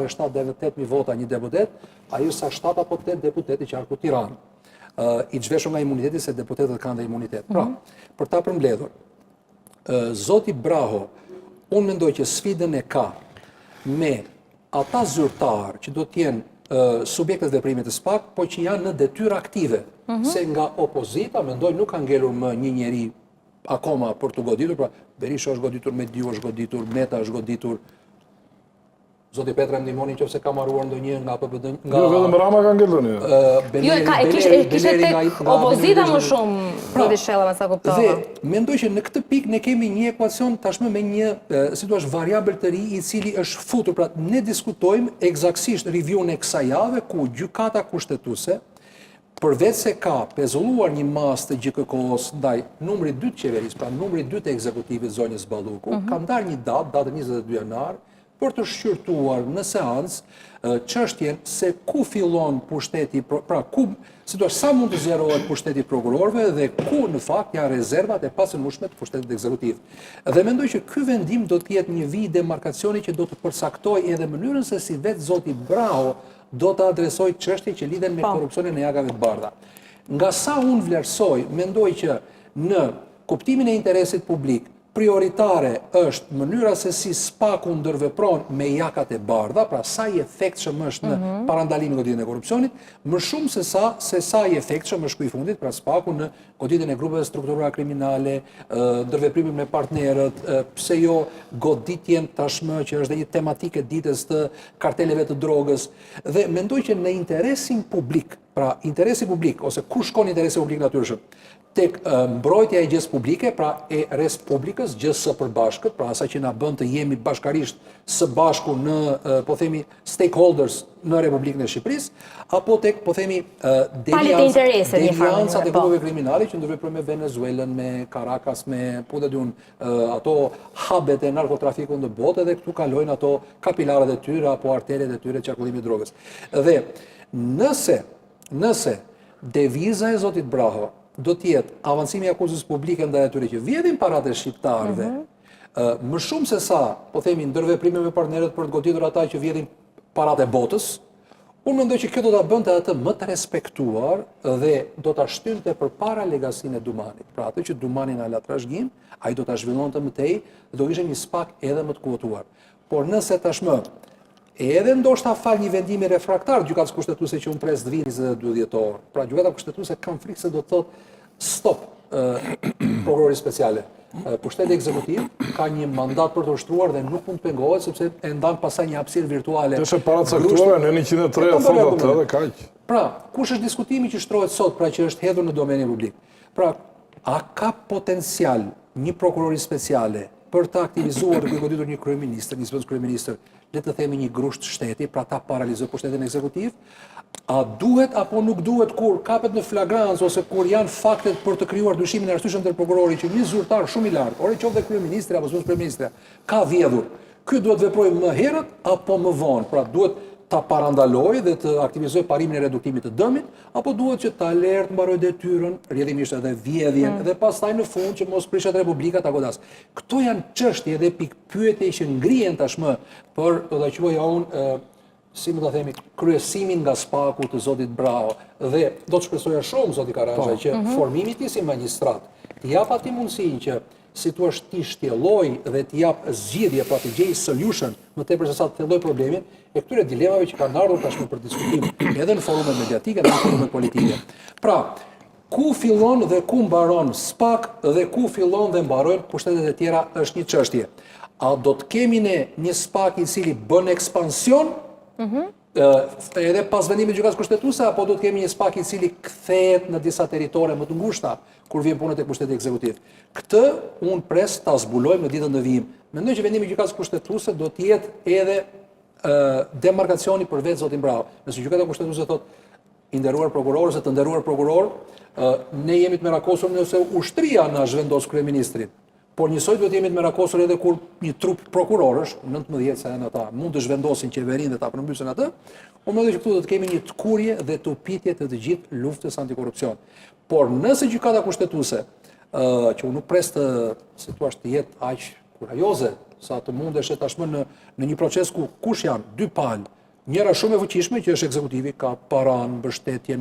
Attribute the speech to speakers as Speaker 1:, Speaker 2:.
Speaker 1: marrë 7-8.000 vota një deputet, ai sa 7 apo 8 deputeti që arku Tiranë. I zhveshur nga imuniteti se deputetët kanë dhe imunitet. Pra, për ta përmbledhur, zoti Braho, unë mendoj që sfidën e ka me ata zyrtarë që do t'jenë subjektet veprimit të SPAK, po që janë në detyrë aktive, se nga opozita, mendoj, nuk ka ngelur më një njeri akoma për të goditur, pra Berisha është goditur, Mediu është goditur, Meta është goditur, Zoti Petra më ndihmoni nëse ka marruar ndonjë nga PPD.
Speaker 2: Jo, vetëm Rama ka ngelur një.
Speaker 3: Jo, kishte tek opozita më shumë, Rudi Shella, me sa kuptova.
Speaker 1: Dhe mendoj që në këtë pikë ne kemi një ekuacion tashmë me një, si thua, variabël të ri i cili është futur. Pra ne diskutojmë eksaktësisht review-n e kësaj jave ku gjykata kushtetuese përveç se ka pezulluar një mas të GKK-s ndaj numrit 2 të qeverisë, pra numrit 2 të ekzekutivit zonjës Balluku, ka ndarë një datën 22 janar, për të shqyrtuar në seancë çështjen se ku fillon pushteti, pra ku, sa mund të zjerohet pushteti prokurorëve dhe ku në fakt janë rezervat e pasunmueshme të pushtetit ekzekutiv. Dhe mendoj që ky vendim do të jetë një vijë demarkacioni që do të përcaktojë edhe mënyrën se si vetë zoti Braho do të adresojë çështje që lidhen me korrupsionin e jagave të bardha. Nga sa unë vlerësoj, mendoj që në kuptimin e interesit publik, prioritare është mënyra se si SPAK-u ndërvepron me jakat e bardha, pra sa i efektshëm është në parandalimin e goditjen e korrupsionit, më shumë se sa i efektshëm është i fundit, pra SPAK-u në goditjen e grupeve strukturore kriminale, ndërveprimin me partnerët, pse jo goditjen tashmë që është dhe një tematike ditës të karteleve të drogës, dhe mendoj që në interesin publik, pra interesi publik, ose ku shkon interesi publik natyrshëm, tek mbrojtja e gjës publike, pra e respublikës, gjës së përbashkët, pra asaj që na bën të jemi bashkarisht së bashku në, po themi, stakeholders në Republikën e Shqipërisë, apo tek, po themi, deviancat e grupeve kriminale që ndërveprojnë me Venezuelën, me Caracas, me ato habet e narkotrafikut në botë, dhe këtu kalojnë ato kapilarët e tyre apo arteriet e tyre të qarkullimit të drogës. Dhe nëse deviza e zotit Braho do tjetë avancimi i akuzës publike ndaj atyre që vjedhin paratë e shqiptarëve, më shumë se sa, po themi, ndërveprime me partnerët për të goditur ata që vjedhin paratë e botës, unë mendoj që kjo do ta bënte atë më të respektuar dhe do ta shtynte përpara legasinë e Dumanit. Pra atë që Dumani na la trashëgim, ai do ta zhvillonte më tej dhe do ishte një SPAK edhe më të kuotuar. Por nëse tashmë edhe ndoshta fal një vendimi refraktar gjykatës kushtetuese që unë pres të vinë 22 dhjetor. Pra gjykata kushtetuese kam frikë se do të thotë stop prokurori speciale. Pushteti ekzekutiv ka një mandat për të ushtruar dhe nuk mund të pengohet sepse e ndan pasaj një hapësirë virtuale.
Speaker 2: Është para caktuar në 103 thotë atë dhe kaq.
Speaker 1: Pra, kush është diskutimi që shtrohet sot, pra që është hedhur në domenin publik? Pra, a ka potencial një prokurori speciale për të aktivizuar dhe goditur një kryeministër, një zëvendës kryeministër, le të themi një grusht shteti, pra ta paralizoj pushtetin ekzekutiv, a duhet apo nuk duhet kur kapet në flagrancë ose kur janë faktet për të krijuar dyshimin e arsyeshëm ndër prokurorit që një zyrtar shumë i lartë, ore qoftë kryeministri apo zëvendës kryeministri, ka vjedhur. Ky duhet veprojë më herët apo më vonë, pra duhet ta parandaloj dhe të aktivizoj parimin e reduktimit të dëmit, apo duhet që ta lërë të mbaroj detyrën, rrjedhimisht edhe vjedhjen, dhe pastaj në fund që mos prishet Republika ta godas. Këto janë çështje dhe pikpyetje që ngrihen tashmë për, do ta quaja unë, si më ta themi, kryesimin nga SPAK-u të zotit Braho. Dhe do të shpresoja shumë zoti Karanja që formimi i tij si magjistrat të jap atij mundësinë që si tu është ti shtjelloj dhe të jap zgjidhje, pra të gjej solution, më tepër se sa të thelloj problemin e këtyre dilemave që kanë ardhur tashmë për diskutim, edhe në forumet mediatike dhe në forumet politike. Pra, ku fillon dhe ku mbaron SPAK dhe ku fillon dhe mbarojnë pushtetet e tjera është një çështje. A do të kemi ne një SPAK i cili bën ekspansion, edhe pas vendimit gjykatës kushtetuese, apo do të kemi një SPAK i cili kthehet në disa territore më të ngushta kur vjen puna tek pushteti ekzekutiv. Këtë unë pres ta zbulojmë në ditën e vijim. Mendoj që vendimi i gjykatës kushtetuese do të jetë edhe demarkacioni për vetë zotin Braho. Nëse gjykata kushtetuese thotë i nderuar prokuror ose të nderuar prokuror, ne jemi të merakosur nëse ushtria na zhvendos kryeministrin. Por njësoj duhet jemi të merakosur edhe kur një trup prokurorësh, 19 sa janë ata, mund të zhvendosin qeverinë dhe ta përmbysin atë, unë mendoj që këtu do të kemi një tkurje dhe tupitje të gjithë luftës antikorrupsion. Por nëse gjykata kushtetuese, që unë nuk pres të jetë aq kurajoze, sa të mundesh tashmë në një proces ku kush janë dy palë, njëra shumë e fuqishme që është ekzekutivi, ka paran, mbështetje,